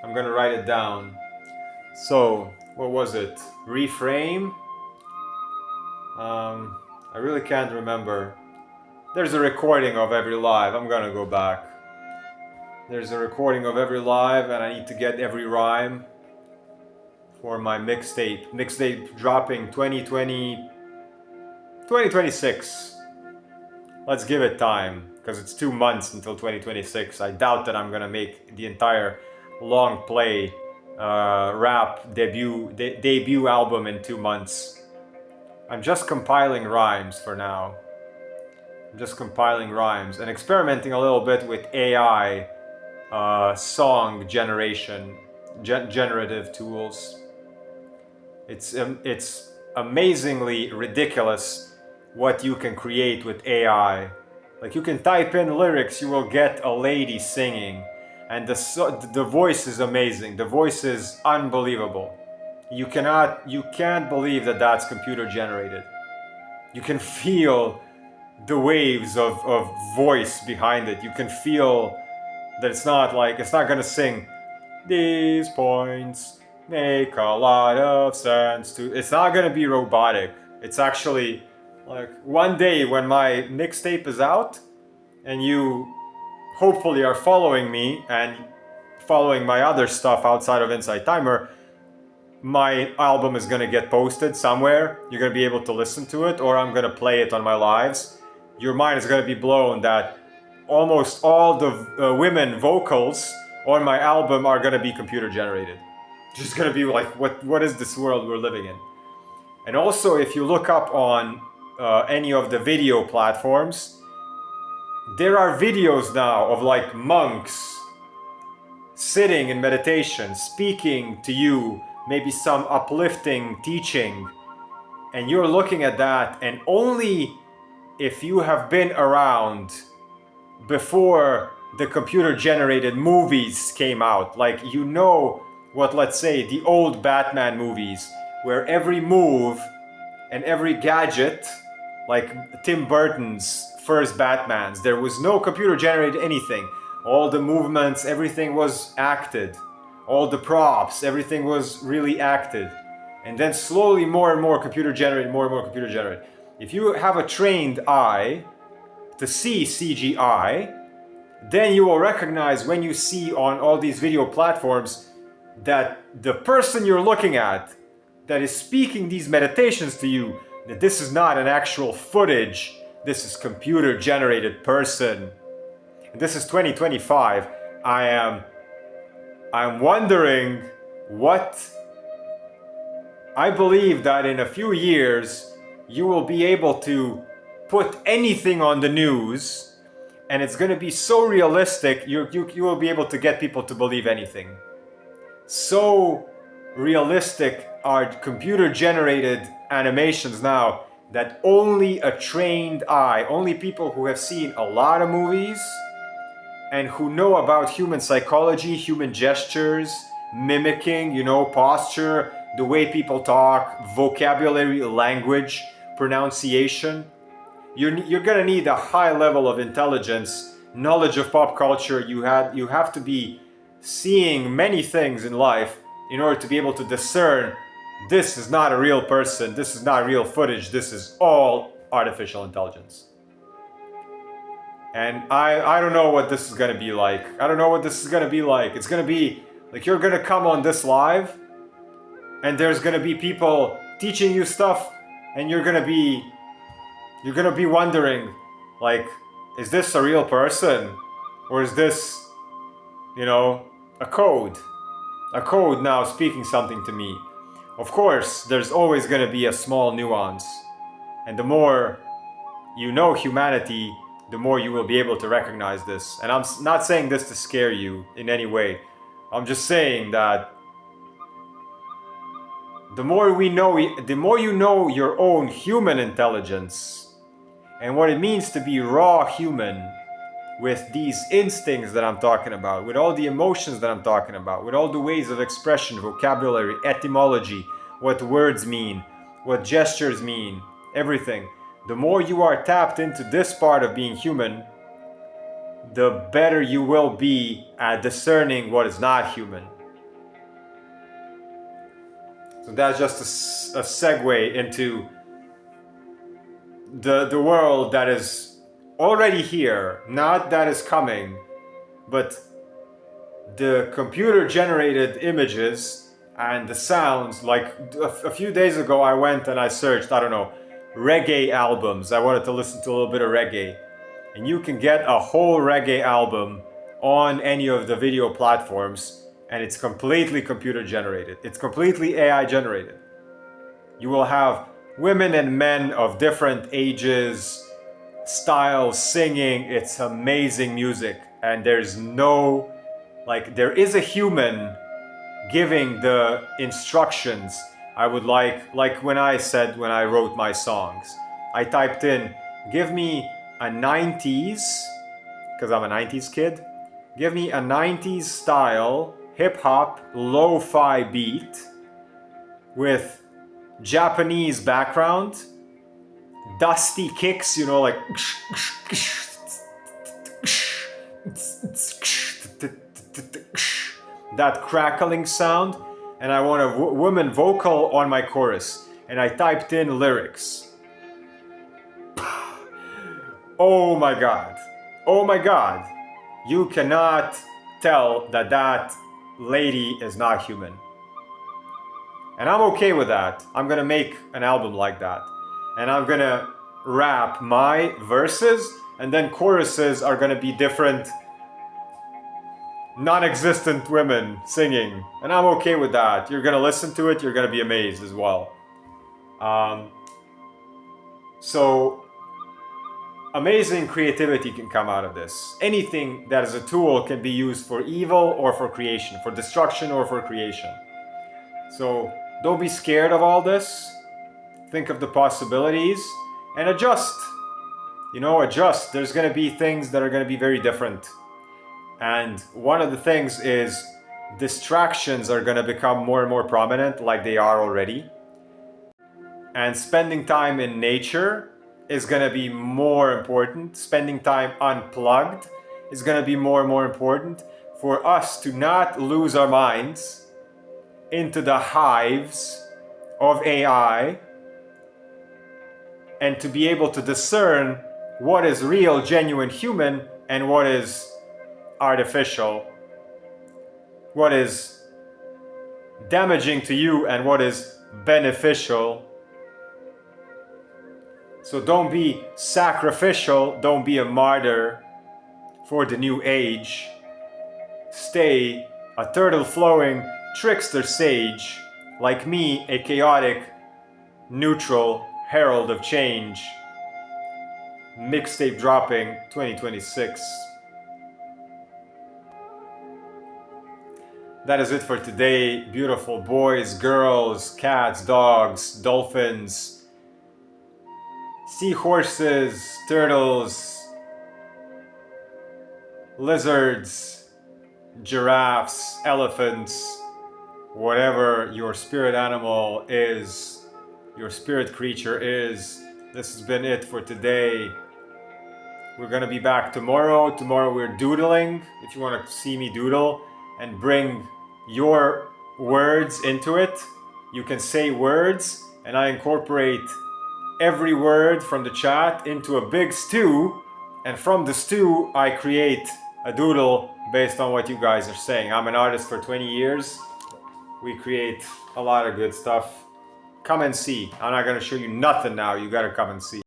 I'm gonna write it down. So, what was it? Reframe? I really can't remember. There's a recording of every live. I'm gonna go back. There's a recording of every live, and I need to get every rhyme for my mixtape. Mixtape dropping 2026. Let's give it time, because it's 2 months until 2026. I doubt that I'm gonna make the entire long play rap debut album in 2 months. I'm just compiling rhymes for now. I'm just compiling rhymes and experimenting a little bit with AI song generation, generative tools. It's amazingly ridiculous what you can create with AI. Like, you can type in lyrics, you will get a lady singing, and the voice is amazing. The voice is unbelievable. You can't believe that that's computer generated. You can feel the waves of voice behind it. You can feel that it's not gonna sing these points make a lot of sense to. It's not gonna be robotic. It's actually like, one day when my mixtape is out and you hopefully are following me and following my other stuff outside of Inside Timer, my album is gonna get posted somewhere. You're gonna be able to listen to it, or I'm gonna play it on my lives. Your mind is gonna be blown that almost all the women vocals on my album are gonna be computer generated. Just gonna be like, what is this world we're living in? And also, if you look up on any of the video platforms, there are videos now of like monks sitting in meditation, speaking to you, maybe some uplifting teaching, and you're looking at that, and only if you have been around before the computer generated movies came out, like, you know what, let's say, the old Batman movies, where every move and every gadget, like Tim Burton's first Batmans, there was no computer generated anything. All the movements, everything was acted. All the props, everything was really acted. And then slowly more and more computer generated, more and more computer generated. If you have a trained eye to see CGI, then you will recognize when you see on all these video platforms that the person you're looking at that is speaking these meditations to you, that this is not an actual footage, this is computer generated person. And this is 2025. I'm wondering what. I believe that in a few years you will be able to put anything on the news, and it's going to be so realistic, you will be able to get people to believe anything. So realistic are computer generated animations now that only a trained eye, only people who have seen a lot of movies and who know about human psychology, human gestures, mimicking, posture, the way people talk, vocabulary, language, pronunciation. You're gonna need a high level of intelligence, knowledge of pop culture. You have to be seeing many things in life in order to be able to discern, this is not a real person, this is not real footage, this is all artificial intelligence. And I don't know what this is gonna be like. I don't know what this is gonna be like. It's gonna be like, you're gonna come on this live, and there's gonna be people teaching you stuff, and you're gonna be wondering, like, is this a real person, or is this, a code? A code now speaking something to me. Of course, there's always gonna be a small nuance, and the more you know humanity, the more you will be able to recognize this. And I'm not saying this to scare you in any way. I'm just saying that the more you know your own human intelligence and what it means to be raw human, with these instincts that I'm talking about, with all the emotions that I'm talking about, with all the ways of expression, vocabulary, etymology, what words mean, what gestures mean, everything. The more you are tapped into this part of being human, the better you will be at discerning what is not human. So that's just a segue into the world that is already here, not that is coming, but the computer generated images and the sounds. Like a few days ago I went and I searched, I don't know, reggae albums. I wanted to listen to a little bit of reggae, and you can get a whole reggae album on any of the video platforms, and it's completely computer generated. It's completely AI generated. You will have women and men of different ages, styles, singing. It's amazing music, and there's no, like, there is a human giving the instructions. I would like when I said, when I wrote my songs, I typed in, give me a 90s, because I'm a 90s kid, give me a 90s style hip hop lo-fi beat with Japanese background, dusty kicks, you know, like that crackling sound, and I want a woman vocal on my chorus, and I typed in lyrics. Oh my god. Oh my god. You cannot tell that that lady is not human. And I'm okay with that. I'm gonna make an album like that. And I'm gonna rap my verses, and then choruses are gonna be different non-existent women singing. And I'm okay with that. You're gonna listen to it, you're gonna be amazed as well. So amazing creativity can come out of this. Anything that is a tool can be used for evil or for creation, for destruction or for creation. So don't be scared of all this. Think of the possibilities and adjust. You know, adjust. There's going to be things that are going to be very different. And one of the things is distractions are going to become more and more prominent, like they are already. And spending time in nature is going to be more important. Spending time unplugged is going to be more and more important for us to not lose our minds into the hives of AI, and to be able to discern what is real, genuine human and what is artificial, what is damaging to you and what is beneficial. So don't be sacrificial, don't be a martyr for the new age. Stay a turtle flowing trickster sage, like me, a chaotic, neutral herald of change. Mixtape dropping 2026. That is it for today. Beautiful boys, girls, cats, dogs, dolphins, seahorses, turtles, lizards, giraffes, elephants, whatever your spirit animal is, your spirit creature is. This has been it for today. We're gonna be back tomorrow. Tomorrow we're doodling. If you want to see me doodle and bring your words into it, you can say words and I incorporate every word from the chat into a big stew, and from the stew I create a doodle based on what you guys are saying. I'm an artist for 20 years. We create a lot of good stuff. Come and see. I'm not gonna show you nothing now. You gotta come and see.